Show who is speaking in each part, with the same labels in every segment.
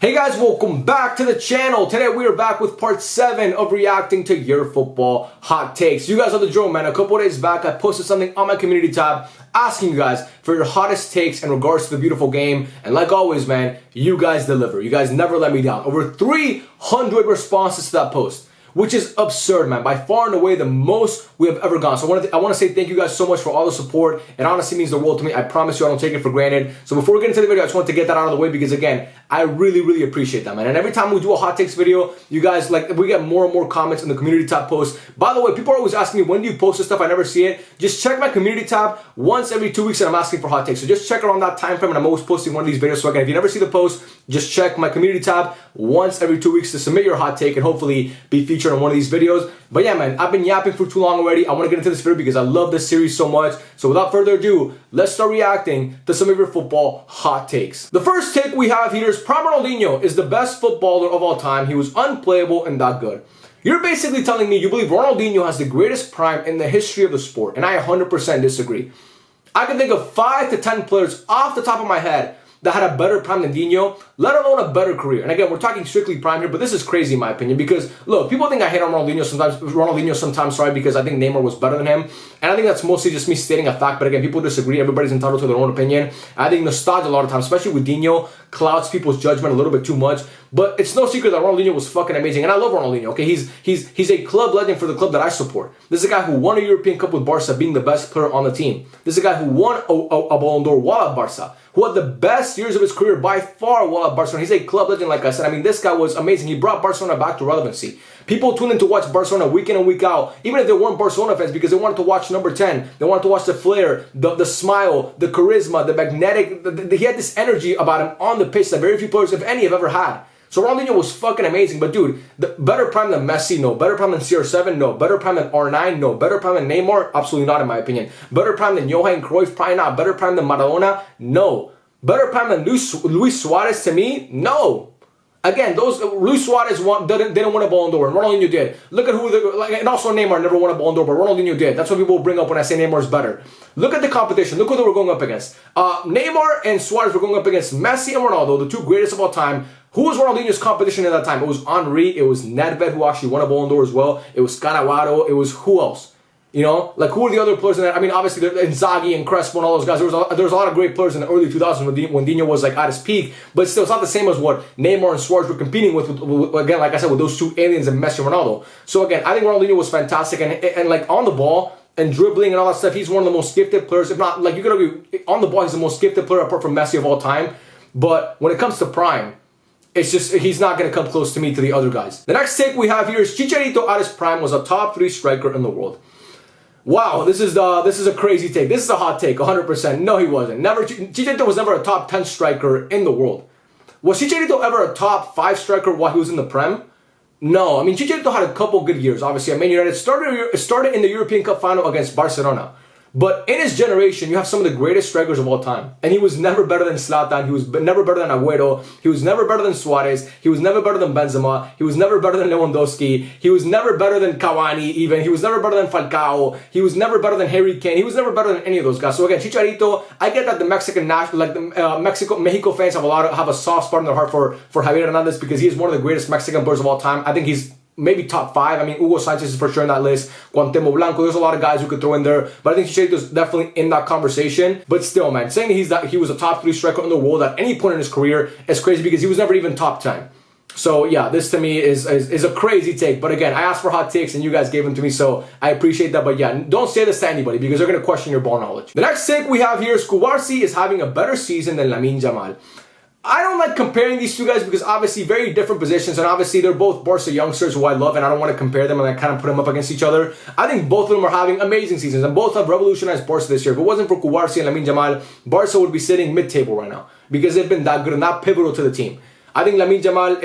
Speaker 1: Hey guys, welcome back to the channel. Today we are back with part 7 of reacting to your football hot takes. You guys know the drill, man. A couple days back, I posted something on my community tab asking you guys for your hottest takes in regards to the beautiful game. And like always, man, you guys deliver. You guys never let me down. Over 300 responses to that post, which is absurd, man. By far and away the most we have ever gone. So I want to say thank you guys so much for all the support. It honestly means the world to me. I promise you I don't take it for granted. So before we get into the video, I just want to get that out of the way because, again, I really appreciate that, man. And every time we do a hot takes video, you guys, we get more and more comments in the community tab post. By the way, people are always asking me, when do you post this stuff? I never see it. Just check my community tab once every 2 weeks and I'm asking for hot takes. So just check around that time frame and I'm always posting one of these videos. So again, if you never see the post, just check my community tab once every 2 weeks to submit your hot take and hopefully be featured on one of these videos. But yeah, man, I've been yapping for too long already. I want to get into this video because I love this series so much. So without further ado, let's start reacting to some of your football hot takes. The first take we have here is Prime Ronaldinho is the best footballer of all time. He was unplayable and that good. You're basically telling me you believe Ronaldinho has the greatest prime in the history of the sport, and I 100% disagree. I can think of 5 to 10 players off the top of my head that had a better prime than Dino, let alone a better career. And again, we're talking strictly prime here, but this is crazy in my opinion because, look, people think I hate on Ronaldinho sometimes, sorry, because I think Neymar was better than him. And I think that's mostly just me stating a fact, but again, people disagree. Everybody's entitled to their own opinion. I think nostalgia a lot of times, especially with Dino, clouds people's judgment a little bit too much. But it's no secret that Ronaldinho was fucking amazing. And I love Ronaldinho, okay? He's a club legend for the club that I support. This is a guy who won a European Cup with Barca, being the best player on the team. This is a guy who won a Ballon d'Or while at Barca, who had the best years of his career by far while at Barcelona. He's a club legend, like I said. I mean, this guy was amazing. He brought Barcelona back to relevancy. People tuned in to watch Barcelona week in and week out, even if they weren't Barcelona fans, because they wanted to watch number 10. They wanted to watch the flair, the smile, the charisma, the magnetic. He had this energy about him on the pitch that very few players, if any, have ever had. So Ronaldinho was fucking amazing. But dude, the better prime than Messi? No. Better prime than CR7? No. Better prime than R9? No. Better prime than Neymar? Absolutely not, in my opinion. Better prime than Johan Cruyff? Probably not. Better prime than Maradona? No. Better prime than Luis Suarez to me? No. Again, Luis Suarez didn't win a Ballon d'Or, and Ronaldinho did. Look at and also Neymar never won a Ballon d'Or, but Ronaldinho did. That's what people bring up when I say Neymar's better. Look at the competition. Look who they were going up against. Neymar and Suarez were going up against Messi and Ronaldo, the two greatest of all time. Who was Ronaldinho's competition at that time? It was Henry. It was Nedved, who actually won a Ballon d'Or as well. It was Cannavaro. It was who else? You know, like who were the other players in that? I mean, obviously Inzaghi and Crespo and all those guys. There was a lot of great players in the early 2000s when Dino was like at his peak, but still, it's not the same as what Neymar and Suarez were competing with again, like I said, with those two aliens and Messi and Ronaldo. So again, I think Ronaldinho was fantastic and like on the ball and dribbling and all that stuff. He's one of the most gifted players, if not like you could argue on the ball, he's the most gifted player apart from Messi of all time. But when it comes to prime, it's just, he's not going to come close to me to the other guys. The next take we have here is Chicharito at his prime was a top 3 striker in the world. Wow, this is a crazy take. This is a hot take, 100%. No, he wasn't. Chicharito was never a top 10 striker in the world. Was Chicharito ever a top 5 striker while he was in the Prem? No. I mean, Chicharito had a couple good years. Obviously, Man United started in the European Cup final against Barcelona. But in his generation, you have some of the greatest strikers of all time. And he was never better than Zlatan. He was never better than Agüero. He was never better than Suarez. He was never better than Benzema. He was never better than Lewandowski. He was never better than Cavani even. He was never better than Falcao. He was never better than Harry Kane. He was never better than any of those guys. So again, Chicharito, I get that the Mexican national, like the Mexico fans have a soft spot in their heart for Javier Hernandez because he is one of the greatest Mexican players of all time. I think he's maybe top 5. I mean, Hugo Sanchez is for sure in that list. Cuauhtémoc Blanco. There's a lot of guys who could throw in there. But I think Chicharito's definitely in that conversation. But still, man, saying he was a top 3 striker in the world at any point in his career is crazy because he was never even top 10. So yeah, this to me is a crazy take. But again, I asked for hot takes and you guys gave them to me, so I appreciate that. But yeah, don't say this to anybody because they're going to question your ball knowledge. The next take we have here is Cubarsí is having a better season than Lamine Yamal. I don't like comparing these two guys because obviously very different positions, and obviously they're both Barca youngsters who I love, and I don't want to compare them and I kind of put them up against each other. I think both of them are having amazing seasons and both have revolutionized Barca this year. If it wasn't for Cubarsí and Lamine Yamal, Barca would be sitting mid-table right now because they've been that good and that pivotal to the team. I think Lamine Yamal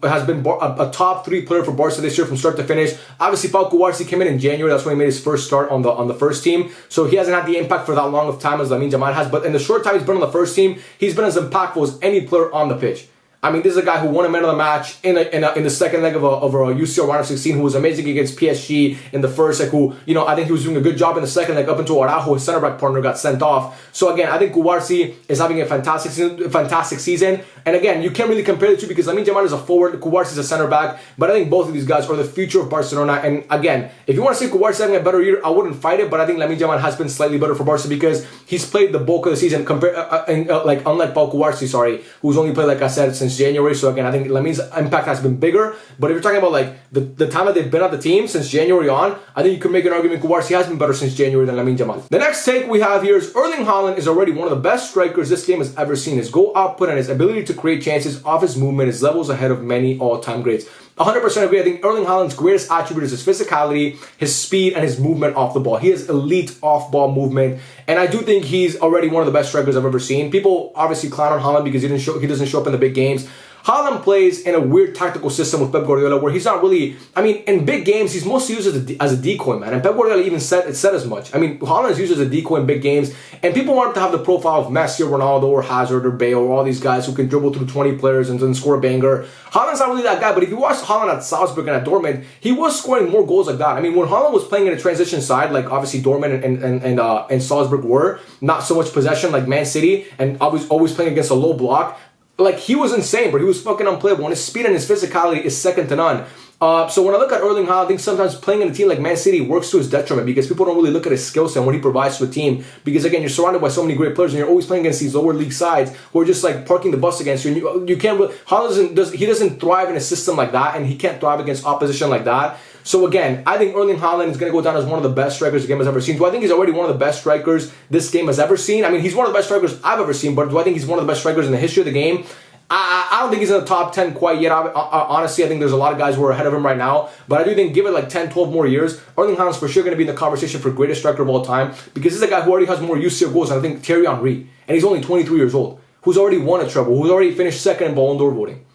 Speaker 1: has been a top 3 player for Barca this year from start to finish. Obviously, Pau Cubarsí came in January. That's when he made his first start on the first team. So he hasn't had the impact for that long of time as Lamine Yamal has. But in the short time he's been on the first team, he's been as impactful as any player on the pitch. I mean, this is a guy who won a man of the match in the second leg of a UCL round of 16, who was amazing against PSG in the first leg, who, you know, I think he was doing a good job in the second leg up until Araujo, his center back partner, got sent off. So again, I think Cubarsí is having a fantastic season. And again, you can't really compare the two because Lamine Yamal is a forward, Kubarsi is a center back. But I think both of these guys are the future of Barcelona. And again, if you want to say Kubarsi having a better year, I wouldn't fight it. But I think Lamine Yamal has been slightly better for Barca because he's played the bulk of the season unlike Pau Kubarsi, who's only played, like I said, since January. So again, I think Lamine's impact has been bigger. But if you're talking about like the time that they've been at the team since January on, I think you could make an argument Kubarsi has been better since January than Lamine Yamal. The next take we have here is Erling Haaland is already one of the best strikers this game has ever seen. His goal output and his ability to create chances off his movement is levels ahead of many all-time greats. 100% agree. I think Erling Haaland's greatest attribute is his physicality, his speed, and his movement off the ball. He has elite off-ball movement, and I do think he's already one of the best strikers I've ever seen. People obviously clown on Haaland because he doesn't show up in the big games. Haaland plays in a weird tactical system with Pep Guardiola where he's not really, I mean, in big games, he's mostly used as a decoy, man. And Pep Guardiola even said as much. I mean, Haaland is used as a decoy in big games, and people want him to have the profile of Messi or Ronaldo or Hazard or Bale or all these guys who can dribble through 20 players and then score a banger. Haaland's not really that guy, but if you watch Haaland at Salzburg and at Dortmund, he was scoring more goals like that. I mean, when Haaland was playing in a transition side, like obviously Dortmund and Salzburg were, not so much possession like Man City, and always playing against a low block, like, he was insane, but he was fucking unplayable. And his speed and his physicality is second to none. So when I look at Erling Haaland, I think sometimes playing in a team like Man City works to his detriment because people don't really look at his skill set and what he provides to a team. Because again, you're surrounded by so many great players and you're always playing against these lower league sides who are just like parking the bus against you. And you can't really, Haaland doesn't thrive in a system like that, and he can't thrive against opposition like that. So again, I think Erling Haaland is going to go down as one of the best strikers the game has ever seen. Do I think he's already one of the best strikers this game has ever seen? I mean, he's one of the best strikers I've ever seen, but do I think he's one of the best strikers in the history of the game? I don't think he's in the top 10 quite yet. Honestly, I think there's a lot of guys who are ahead of him right now. But I do think give it like 10, 12 more years, Erling Haaland's for sure going to be in the conversation for greatest striker of all time because he's a guy who already has more UCL goals than I think Thierry Henry. And he's only 23 years old, who's already won a treble, who's already finished second in Ballon d'Or voting.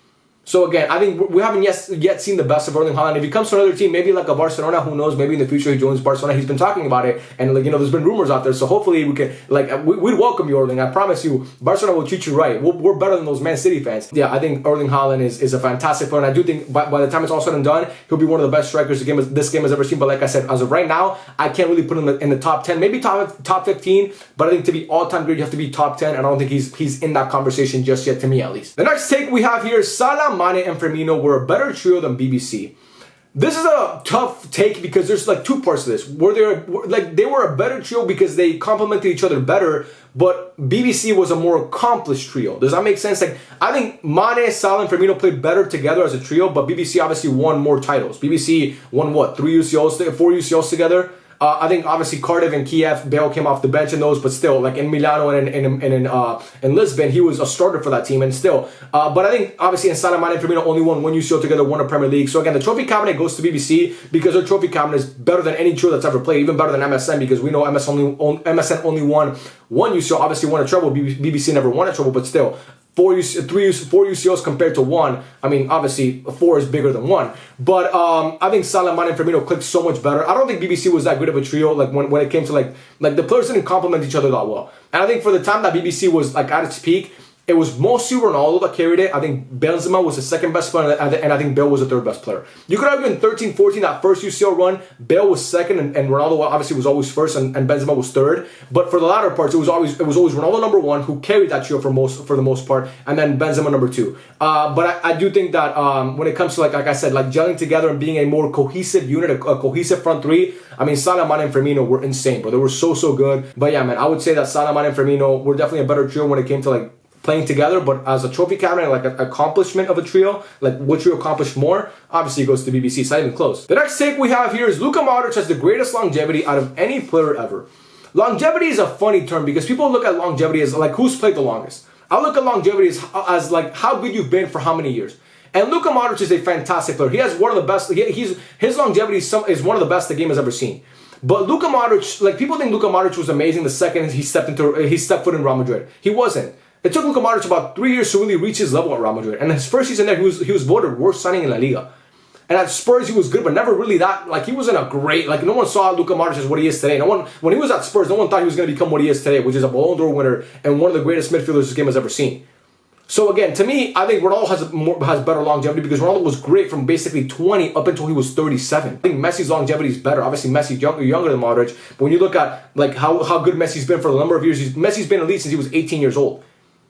Speaker 1: So again, I think we haven't yet seen the best of Erling Haaland. If he comes to another team, maybe like a Barcelona, who knows? Maybe in the future he joins Barcelona. He's been talking about it, and like there's been rumors out there. So hopefully we can we'd welcome you, Erling. I promise you, Barcelona will treat you right. We're better than those Man City fans. Yeah, I think Erling Haaland is a fantastic player, and I do think by the time it's all said and done, he'll be one of the best strikers this game has ever seen. But like I said, as of right now, I can't really put him in the top 10, maybe top 15. But I think to be all-time great, you have to be top 10, and I don't think he's in that conversation just yet, to me at least. The next take we have here is Salah, Mane, and Firmino were a better trio than BBC. This is a tough take because there's like two parts to this. They were a better trio because they complemented each other better, but BBC was a more accomplished trio. Does that make sense? Like, I think Mane, Salah, and Firmino played better together as a trio, but BBC obviously won more titles. BBC won what? 4 UCLs together? I think obviously Cardiff and Kiev, Bale came off the bench in those, but still, like in Milano and in Lisbon, he was a starter for that team, and still. But I think obviously in Salah, Mane, and Firmino only won 1 UCL together, won a Premier League. So again, the trophy cabinet goes to BBC because their trophy cabinet is better than any trio that's ever played, even better than MSN because we know MSN only won 1 UCL, obviously won a treble. BBC never won a treble, but still. 4 UCLs compared to 1. I mean, obviously, 4 is bigger than 1. But I think Salah, Mane, and Firmino clicked so much better. I don't think BBC was that good of a trio. Like when it came to like the players didn't complement each other that well. And I think for the time that BBC was like at its peak, it was mostly Ronaldo that carried it. I think Benzema was the second best player, and I think Bale was the third best player. You could argue in 13-14, that first UCL run, Bale was second, and Ronaldo obviously was always first, and Benzema was third. But for the latter parts, it was always Ronaldo number 1, who carried that trio for the most part, and then Benzema number 2. But I do think that when it comes to like I said, like gelling together and being a more cohesive unit, a cohesive front three, I mean, Salah, Mane, and Firmino were insane, bro. They were so good. But yeah, man, I would say that Salah, Mane, and Firmino were definitely a better trio when it came to like playing together, but as a trophy cabinet, like an accomplishment of a trio, like what trio accomplished more, obviously it goes to BBC. It's not even close. The next take we have here is Luka Modric has the greatest longevity out of any player ever. Longevity is a funny term because people look at longevity as like who's played the longest. I look at longevity as like how good you've been for how many years. And Luka Modric is a fantastic player. He has one of the best. His longevity is one of the best the game has ever seen. But Luka Modric, like people think Luka Modric was amazing the second he stepped foot in Real Madrid. He wasn't. It took Luka Modric about 3 years to really reach his level at Real Madrid. And his first season there, he was voted worst signing in La Liga. And at Spurs, he was good, but never really that, like, he wasn't a great, like, no one saw Luka Modric as what he is today. When he was at Spurs, no one thought he was going to become what he is today, which is a Ballon d'Or winner and one of the greatest midfielders this game has ever seen. So again, to me, I think Ronaldo has better longevity because Ronaldo was great from basically 20 up until he was 37. I think Messi's longevity is better. Obviously, Messi's younger than Modric. But when you look at like how good Messi's been for a number of years, Messi's been elite since he was 18 years old.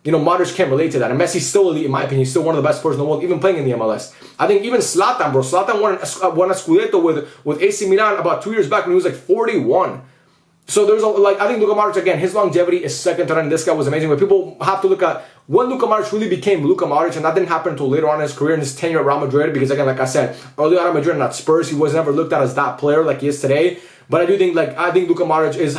Speaker 1: Modric can't relate to that. And Messi's still elite, in my opinion. He's still one of the best players in the world, even playing in the MLS. I think even Zlatan, bro. Zlatan won a Scudetto with AC Milan about 2 years back when he was like 41. So there's I think Luka Modric, again, his longevity is second to none. This guy was amazing. But people have to look at when Luka Modric really became Luka Modric, and that didn't happen until later on in his career, in his tenure at Real Madrid. Because again, like I said, early on at Madrid and at Spurs, he was never looked at as that player like he is today. But I do think, I think Luka Modric has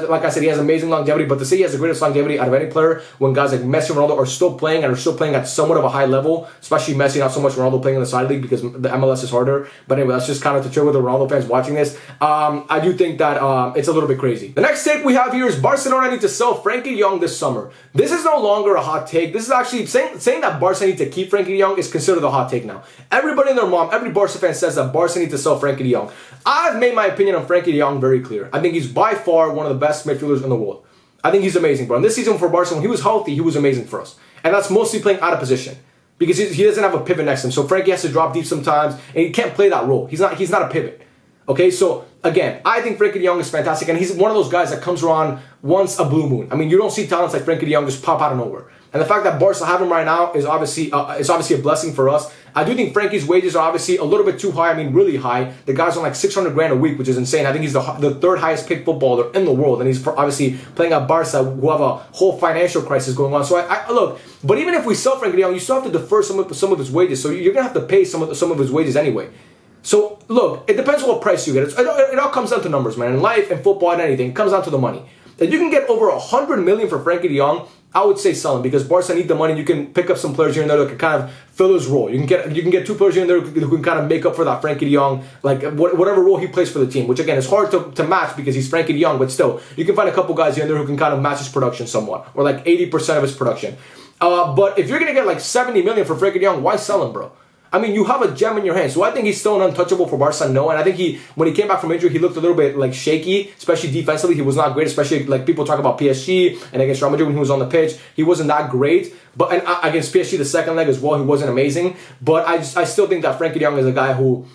Speaker 1: like I said, he has amazing longevity. But to say he has the greatest longevity out of any player, when guys like Messi and Ronaldo are still playing and are still playing at somewhat of a high level, especially Messi, not so much Ronaldo playing in the side league because the MLS is harder. But anyway, that's just kind of to chill with the Ronaldo fans watching this. I do think that it's a little bit crazy. The next take we have here is Barcelona need to sell Frankie de Jong this summer. This is no longer a hot take. This is actually saying that Barca need to keep Frankie de Jong is considered a hot take now. Everybody and their mom, every Barca fan says that Barca need to sell Frankie de Jong. I've made my opinion on Frankie de Jong very clear. I think he's by far one of the best midfielders in the world. I think he's amazing, bro. And this season for Barca, when he was healthy, he was amazing for us. And that's mostly playing out of position because he doesn't have a pivot next to him. So Frankie has to drop deep sometimes, and he can't play that role. He's not a pivot. Okay, so again, I think Frankie de Jong is fantastic, and he's one of those guys that comes around once a blue moon. I mean, you don't see talents like Frankie de Jong just pop out of nowhere. And the fact that Barca have him right now is obviously a blessing for us. I do think Frankie's wages are obviously a little bit too high. I mean, really high. The guy's on like 600 grand a week, which is insane. I think he's the third highest paid footballer in the world, and he's obviously playing at Barca, who have a whole financial crisis going on. So I look, but even if we sell Frankie de Jong, you still have to defer some of his wages. So you're gonna have to pay some of his wages anyway. So look, it depends on what price you get. It all comes down to numbers, man. In life, in football, and anything, it comes down to the money. If you can get over 100 million for Frankie de Jong, I would say sell him because Barca need the money. You can pick up some players here and there that can kind of fill his role. You can get two players here and there who can kind of make up for that Frankie de Jong, like whatever role he plays for the team. Which again is hard to match because he's Frankie de Jong, but still you can find a couple guys here and there who can kind of match his production somewhat, or like 80% of his production. But if you're gonna get like 70 million for Frankie de Jong, why sell him, bro? I mean, you have a gem in your hands. So I think he's still an untouchable for Barca, no. And I think when he came back from injury, he looked a little bit like shaky, especially defensively. He was not great, especially like people talk about PSG and against Real Madrid when he was on the pitch. He wasn't that great. But against PSG, the second leg as well, he wasn't amazing. But I still think that Frankie de Jong is a guy who,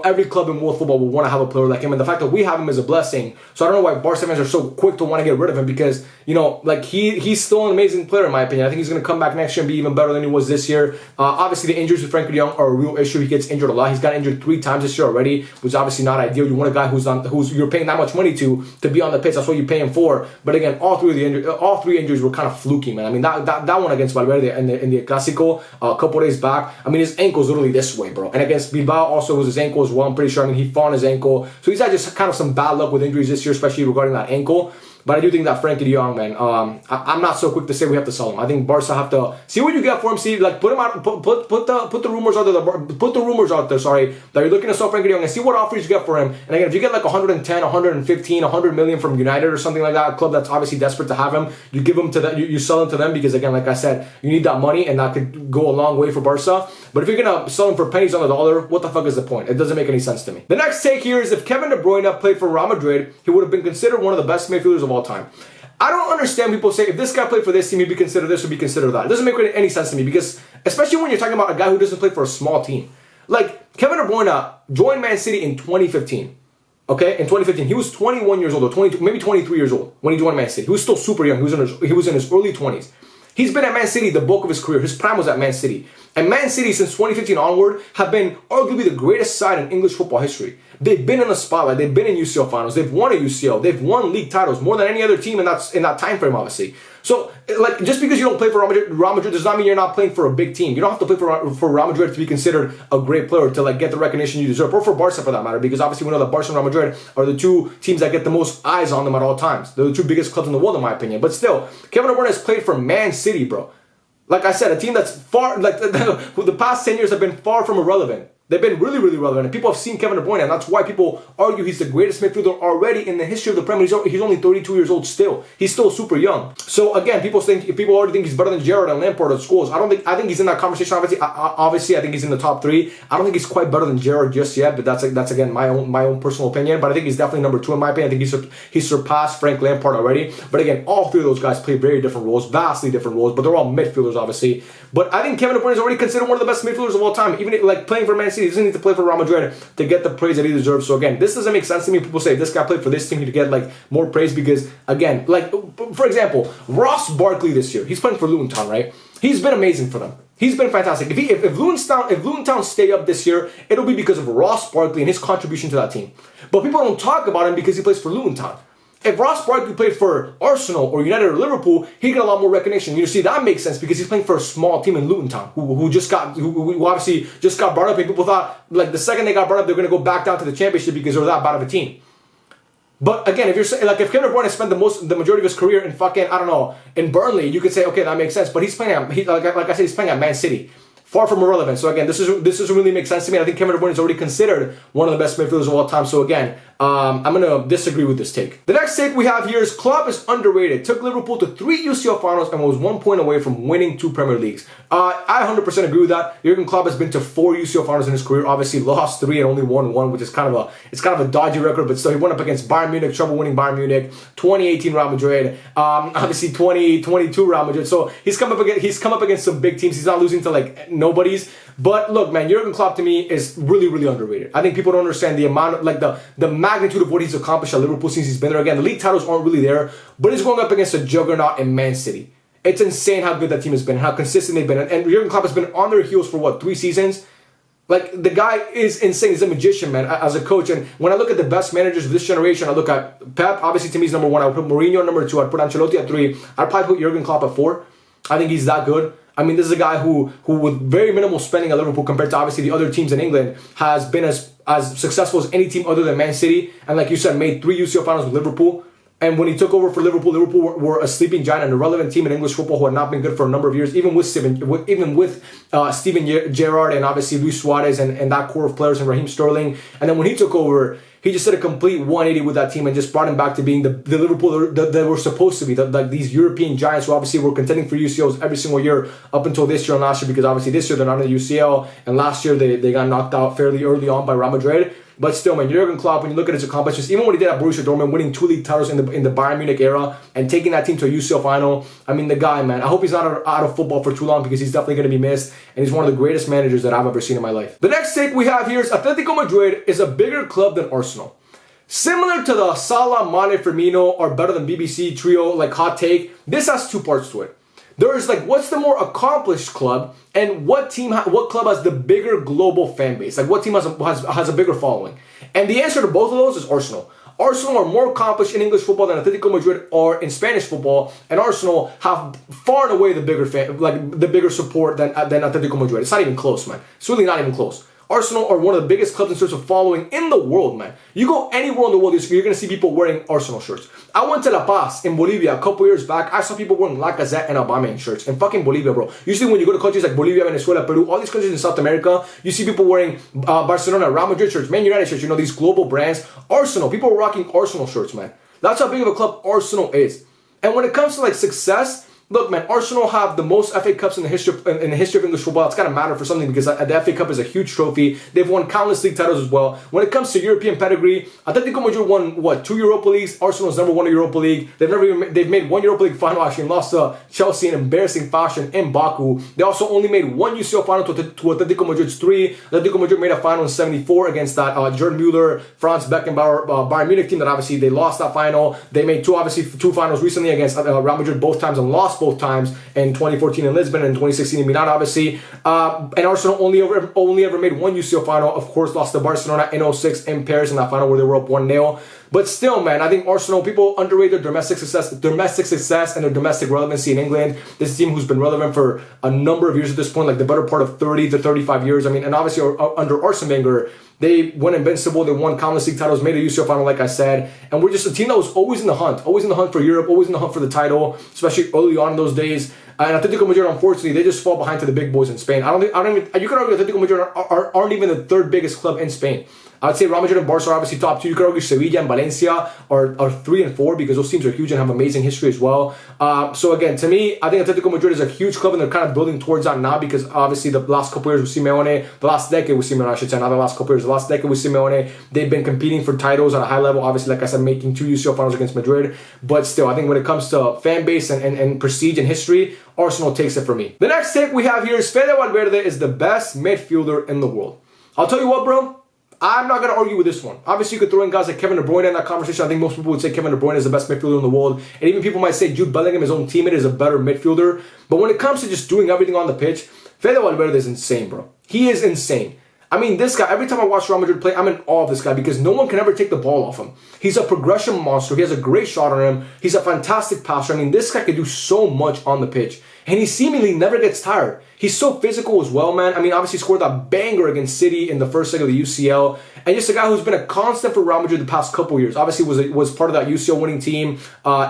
Speaker 1: every club in world football will want to have a player like him. And the fact that we have him is a blessing. So I don't know why Barca fans are so quick to want to get rid of him because, like he's still an amazing player in my opinion. I think he's going to come back next year and be even better than he was this year. Obviously, the injuries with Frankie de Jong are a real issue. He gets injured a lot. He's got injured 3 times this year already, which is obviously not ideal. You want a guy who's you're paying that much money to be on the pitch. That's what you pay him for. But again, all three injuries were kind of fluky, man. I mean, that one against Valverde in the Clásico a couple days back. I mean, his ankle's literally this way, bro. And against Bilbao also was his ankle as well. I'm pretty sure. I mean, he fell on his ankle. So he's had just kind of some bad luck with injuries this year, especially regarding that ankle. But I do think that Frankie de Jong, man, I'm not so quick to say we have to sell him. I think Barca have to see what you get for him. See, like put him out, put the rumors out there. Put the rumors out there. Sorry, that you're looking to sell Frankie de Jong and see what offers you get for him. And again, if you get like 110, 115, 100 million from United or something like that, a club that's obviously desperate to have him, you give him to them. You sell him to them because again, like I said, you need that money and that could go a long way for Barca. But if you're gonna sell him for pennies on the dollar, what the fuck is the point? It doesn't make any sense to me. The next take here is if Kevin De Bruyne played for Real Madrid, he would have been considered one of the best midfielders of all time. I don't understand people say if this guy played for this team, he'd be considered this or be considered that. It doesn't make any sense to me because, especially when you're talking about a guy who doesn't play for a small team. Like, Kevin De Bruyne joined Man City in 2015. Okay? In 2015. He was 21 years old or 22, maybe 23 years old when he joined Man City. He was still super young. He was in his early 20s. He's been at Man City the bulk of his career. His prime was at Man City. And Man City, since 2015 onward, have been arguably the greatest side in English football history. They've been in the spotlight. They've been in UCL finals. They've won a UCL. They've won league titles more than any other team in that time frame, obviously. So, like, just because you don't play for Real Madrid does not mean you're not playing for a big team. You don't have to play for Real Madrid to be considered a great player to like get the recognition you deserve, or for Barca for that matter, because obviously we know that Barca and Real Madrid are the two teams that get the most eyes on them at all times. They're the two biggest clubs in the world, in my opinion. But still, Kevin De Bruyne has played for Man City, bro. Like I said, a team that's far, like the past 10 years have been far from irrelevant. They've been really, really relevant. And people have seen Kevin De Bruyne, and that's why people argue he's the greatest midfielder already in the history of the Premier League. He's only 32 years old still. He's still super young. So again, people already think he's better than Gerrard and Lampard at Scholes. I think he's in that conversation. Obviously, I think he's in the top 3. I don't think he's quite better than Gerrard just yet, but that's again my own personal opinion. But I think he's definitely number 2 in my opinion. I think he's surpassed Frank Lampard already. But again, all 3 of those guys play very different roles, vastly different roles. But they're all midfielders, obviously. But I think Kevin De Bruyne is already considered one of the best midfielders of all time. Even like playing for Man City. He doesn't need to play for Real Madrid to get the praise that he deserves. So again, this doesn't make sense to me. People say this guy played for this team to get like more praise because, again, like for example, Ross Barkley this year, he's playing for Luton Town, right? He's been amazing for them. He's been fantastic. If Luton Town stay up this year, it'll be because of Ross Barkley and his contribution to that team. But people don't talk about him because he plays for Luton Town. If Ross Barkley played for Arsenal or United or Liverpool, he'd get a lot more recognition. You see, that makes sense because he's playing for a small team in Luton Town, who obviously just got brought up, and people thought like the second they got brought up, they're going to go back down to the championship because they're that bad of a team. But again, if you're saying like if Kevin De Bruyne spent the majority of his career in fucking in Burnley, you could say okay, that makes sense. But he's playing like I said, he's playing at Man City. Far from irrelevant. So again, this doesn't really make sense to me. I think Kevin De Bruyne is already considered one of the best midfielders of all time. So again, I'm going to disagree with this take. The next take we have here is Klopp is underrated. Took Liverpool to 3 UCL finals and was 1 point away from winning 2 Premier Leagues. I 100% agree with that. Jurgen Klopp has been to 4 UCL finals in his career. Obviously lost 3 and only won 1, which is kind of a dodgy record, but still he went up against Bayern Munich, trouble winning Bayern Munich, 2018 Real Madrid, obviously 2022 Real Madrid. So he's come up against some big teams. He's not losing to like nobodies. But look, man, Jurgen Klopp to me is really, really underrated. I think people don't understand the amount of, like, the magnitude of what he's accomplished at Liverpool since he's been there. Again, the league titles aren't really there, but he's going up against a juggernaut in Man City. It's insane how good that team has been, how consistent they've been. And Jurgen Klopp has been on their heels for, what, 3 seasons? Like, the guy is insane. He's a magician, man, as a coach. And when I look at the best managers of this generation, I look at Pep, obviously to me is number 1. I would put Mourinho at number 2. I'd put Ancelotti at 3. I'd probably put Jurgen Klopp at 4. I think he's that good. I mean, this is a guy who with very minimal spending at Liverpool compared to obviously the other teams in England has been as successful as any team other than Man City. And like you said, made 3 UCL finals with Liverpool. And when he took over for Liverpool, Liverpool were a sleeping giant, an irrelevant team in English football who had not been good for a number of years, even with Steven Gerrard and obviously Luis Suarez and that core of players and Raheem Sterling. And then when he took over, he just did a complete 180 with that team and just brought him back to being the Liverpool that they were supposed to be. Like these European giants who obviously were contending for UCLs every single year up until this year and last year, because obviously this year they're not in the UCL and last year they got knocked out fairly early on by Real Madrid. But still, man, Jurgen Klopp, when you look at his accomplishments, even what he did at Borussia Dortmund, winning 2 league titles in the Bayern Munich era and taking that team to a UCL final, I mean, the guy, man, I hope he's not out of football for too long because he's definitely going to be missed, and he's one of the greatest managers that I've ever seen in my life. The next take we have here is Atletico Madrid is a bigger club than Arsenal. Similar to the Salah, Mane, Firmino are better than BBC trio, like hot take, this has 2 parts to it. There's like, what's the more accomplished club, and what club has the bigger global fan base? Like, what team has a bigger following? And the answer to both of those is Arsenal. Arsenal are more accomplished in English football than Atletico Madrid are in Spanish football, and Arsenal have far and away the bigger support than Atletico Madrid. It's not even close, man. It's really not even close. Arsenal are one of the biggest clubs in terms of following in the world, man. You go anywhere in the world, you're going to see people wearing Arsenal shirts. I went to La Paz in Bolivia a couple years back. I saw people wearing Lacazette and Aubameyang shirts in fucking Bolivia, bro. Usually when you go to countries like Bolivia, Venezuela, Peru, all these countries in South America, you see people wearing Barcelona, Real Madrid shirts, Man United shirts, these global brands. Arsenal, people are rocking Arsenal shirts, man. That's how big of a club Arsenal is. And when it comes to like success, look, man, Arsenal have the most FA Cups in the history of English football. It's got to matter for something because the FA Cup is a huge trophy. They've won countless league titles as well. When it comes to European pedigree, Atletico Madrid won, what, 2 Europa Leagues? Arsenal's never won a Europa League. They've made 1 Europa League final actually and lost to Chelsea in embarrassing fashion in Baku. They also only made 1 UCL final to Atletico Madrid's 3. Atletico Madrid made a final in '74 against that Gerd Müller, Franz Beckenbauer, Bayern Munich team that obviously they lost that final. They made 2 finals recently against Real Madrid both times and lost both times in 2014 in Lisbon and 2016 in Milan, obviously. And Arsenal only ever made 1 UCL final. Of course, lost to Barcelona in '06 in Paris in that final where they were up 1-0. But still, man, I think Arsenal, people underrate their domestic success and their domestic relevancy in England. This is a team who's been relevant for a number of years at this point, like the better part of 30 to 35 years. I mean, and obviously under Arsene Wenger, they went invincible. They won countless league titles, made a UCL final, like I said. And we're just a team that was always in the hunt for Europe, always in the hunt for the title, especially early on in those days. And Atletico Madrid, unfortunately, they just fall behind to the big boys in Spain. You could argue Atletico Madrid aren't even the 3rd biggest club in Spain. I'd say Real Madrid and Barca are obviously top 2. You could argue Sevilla and Valencia are 3 and 4 because those teams are huge and have amazing history as well. So again, to me, I think Atletico Madrid is a huge club and they're kind of building towards that now because obviously the last couple years with Simeone, the last decade with Simeone, I should say, not the last couple years, the last decade with Simeone, they've been competing for titles at a high level. Obviously, like I said, making 2 UCL finals against Madrid. But still, I think when it comes to fan base and prestige and history, Arsenal takes it for me. The next take we have here is Fede Valverde is the best midfielder in the world. I'll tell you what, bro. I'm not going to argue with this one. Obviously, you could throw in guys like Kevin De Bruyne in that conversation. I think most people would say Kevin De Bruyne is the best midfielder in the world. And even people might say Jude Bellingham, his own teammate, is a better midfielder. But when it comes to just doing everything on the pitch, Fede Valverde is insane, bro. He is insane. I mean, this guy, every time I watch Real Madrid play, I'm in awe of this guy because no one can ever take the ball off him. He's a progression monster. He has a great shot on him. He's a fantastic passer. I mean, this guy can do so much on the pitch. And he seemingly never gets tired. He's so physical as well, man. I mean, obviously scored that banger against City in the first leg of the UCL. And just a guy who's been a constant for Real Madrid the past couple years. Obviously was part of that UCL winning team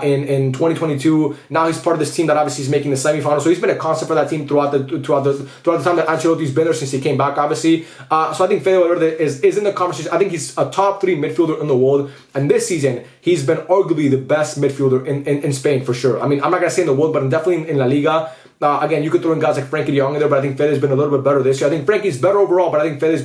Speaker 1: in 2022. Now he's part of this team that obviously is making the semifinals. So he's been a constant for that team throughout the time that Ancelotti's been there since he came back, obviously. So I think Fede Valverde is in the conversation. I think he's a top 3 midfielder in the world. And this season, he's been arguably the best midfielder in Spain for sure. I mean, I'm not going to say in the world, but definitely in La Liga. Again, you could throw in guys like Frankie de Jong in there, but I think Fede's been a little bit better this year. I think Frankie's better overall, but I think Fede's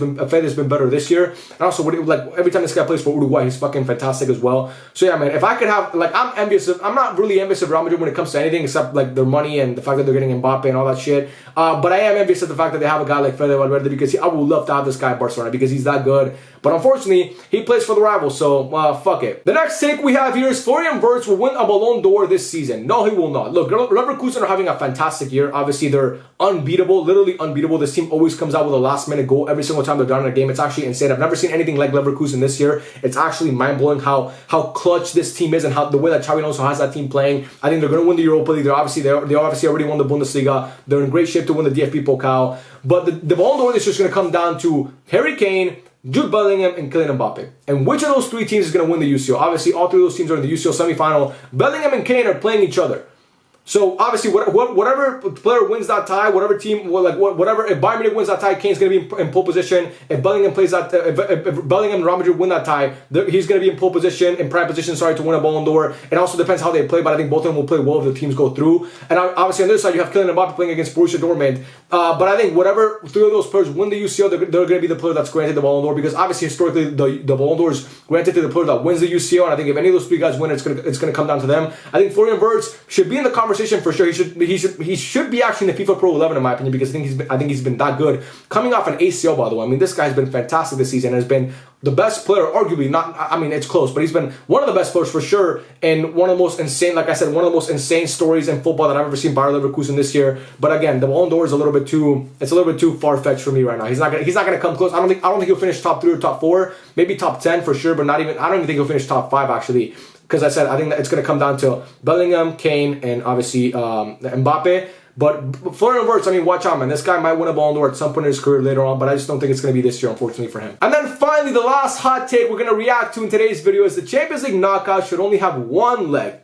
Speaker 1: been better this year. And also, like every time this guy plays for Uruguay, he's fucking fantastic as well. So yeah, man, if I could have, like, I'm not really envious of Real Madrid when it comes to anything except like their money and the fact that they're getting Mbappe and all that shit. But I am envious of the fact that they have a guy like Fede Valverde because I would love to have this guy at Barcelona because he's that good. But unfortunately, he plays for the rival, so fuck it. The next take we have here is Florian Wirtz will win a Ballon d'Or this season. No, he will not. Look, Leverkusen are having a fantastic year. Obviously, they're unbeatable, literally unbeatable. This team always comes out with a last-minute goal every single time they're down in a game. It's actually insane. I've never seen anything like Leverkusen this year. It's actually mind-blowing how clutch this team is and how the way that Xavi Alonso has that team playing. I think they're going to win the Europa League. They obviously already won the Bundesliga. They're in great shape to win the DFB Pokal. But the Ballon d'Or is just going to come down to Harry Kane, Jude Bellingham, and Kylian Mbappe. And which of those 3 teams is going to win the UCL? Obviously, all 3 of those teams are in the UCL semifinal. Bellingham and Kane are playing each other. So obviously, whatever player wins that tie, whatever team, whatever, if Bayern Munich wins that tie, Kane's going to be in pole position. If Bellingham plays that, if Bellingham and Real Madrid win that tie, he's going to be in pole position, in prime position, to win a Ballon d'Or. It also depends how they play, but I think both of them will play well if the teams go through. And obviously on the other side, you have Kylian Mbappe playing against Borussia Dortmund. But I think whatever 3 of those players win the UCL, they're going to be the player that's granted the Ballon d'Or because obviously historically the Ballon d'Or is granted to the player that wins the UCL. And I think if any of those 3 guys win, it's going to come down to them. I think Florian Wirtz should be in the conversation for sure. He should be actually in the FIFA Pro 11 in my opinion because I think he's been that good. Coming off an ACL, by the way. I mean, this guy's been fantastic this season and has been the best player, arguably not. I mean, it's close, but he's been one of the best players for sure, and one of the most insane. Like I said, one of the most insane stories in football that I've ever seen Bayer Leverkusen this year. But again, the Ballon d'Or is a little bit too far-fetched for me right now. He's not gonna come close. I don't think he'll finish top 3 or top 4, maybe top 10 for sure, but not even. I don't even think he'll finish top 5 actually. Because I think that it's going to come down to Bellingham, Kane, and obviously Mbappe. But Florian Wirtz, I mean, watch out, man. This guy might win a Ballon d'Or at some point in his career later on, but I just don't think it's going to be this year, unfortunately, for him. And then finally, the last hot take we're going to react to in today's video is the Champions League knockout should only have 1 leg.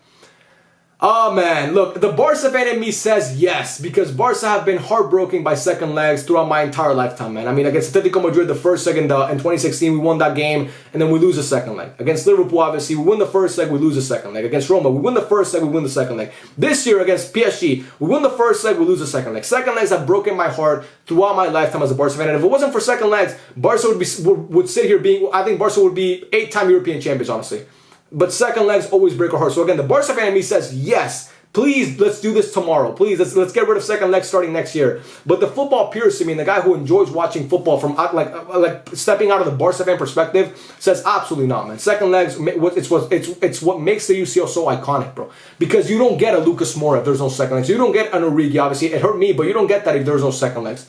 Speaker 1: Oh man, look, the Barca fan in me says yes, because Barca have been heartbroken by second legs throughout my entire lifetime, man. I mean, against Atletico Madrid, the first leg in 2016, we won that game, and then we lose the second leg. Against Liverpool, obviously, we win the first leg, we lose the second leg. Against Roma, we win the first leg, we win the second leg. This year, against PSG, we win the first leg, we lose the second leg. Second legs have broken my heart throughout my lifetime as a Barca fan, and if it wasn't for second legs, Barca would sit here being, I think Barca would be 8-time European champions, honestly. But second legs always break our heart. So again, the Barca fan in me says yes. Please, let's do this tomorrow. Please, let's get rid of second leg starting next year. But the football purist in me, and the guy who enjoys watching football from like stepping out of the Barca fan perspective, says absolutely not, man. Second legs, it's what makes the UCL so iconic, bro. Because you don't get a Lucas Moura if there's no second legs. You don't get an Origi, obviously. It hurt me, but you don't get that if there's no second legs.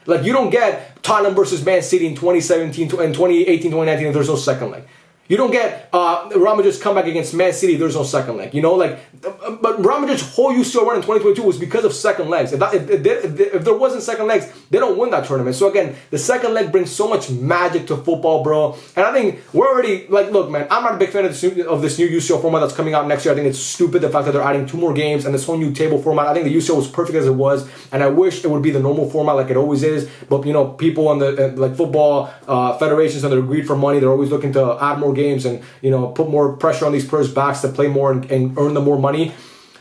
Speaker 1: Like, you don't get Tottenham versus Man City in 2017 and 2018, 2019 if there's no second leg. You don't get Real Madrid's comeback against Man City, there's no second leg. You know, like, but Real Madrid's whole UCL run in 2022 was because of second legs. If there wasn't second legs, they don't win that tournament. So again, the second leg brings so much magic to football, bro. And I think we're already, like, look, man, I'm not a big fan of this new UCL format that's coming out next year. I think it's stupid, the fact that they're adding 2 more games and this whole new table format. I think the UCL was perfect as it was, and I wish it would be the normal format like it always is. But, you know, people on the, like, football federations and their greed for money, they're always looking to add more games and, you know, put more pressure on these players' backs to play more and earn them more money.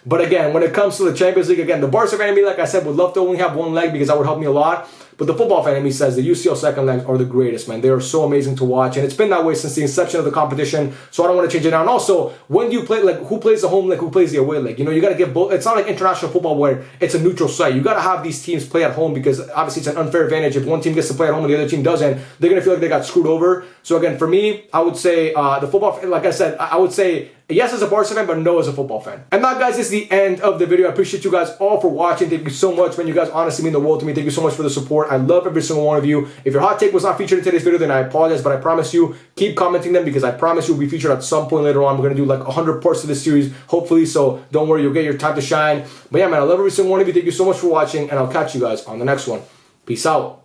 Speaker 1: But again, when it comes to the Champions League, again, the Barca fan in me, like I said, would love to only have 1 leg because that would help me a lot. But the football fan in me says the UCL second legs are the greatest, man. They are so amazing to watch, and it's been that way since the inception of the competition. So I don't want to change it now. And also, when do you play, like, who plays the home leg, who plays the away leg? You know, you got to give both. It's not like international football where it's a neutral site. You got to have these teams play at home because obviously it's an unfair advantage. If one team gets to play at home and the other team doesn't, they're gonna feel like they got screwed over. So again, for me, I would say the football. Like I said, I would say yes as a Barca fan, but no as a football fan. And that, guys, is the end of the video. I appreciate you guys all for watching. Thank you so much, man. You guys honestly mean the world to me. Thank you so much for the support. I love every single one of you. If your hot take was not featured in today's video, then I apologize, but I promise you, keep commenting them because I promise you'll be featured at some point later on. We're going to do like 100 parts of this series, hopefully, so don't worry, you'll get your time to shine. But yeah, man, I love every single one of you. Thank you so much for watching, and I'll catch you guys on the next one. Peace out.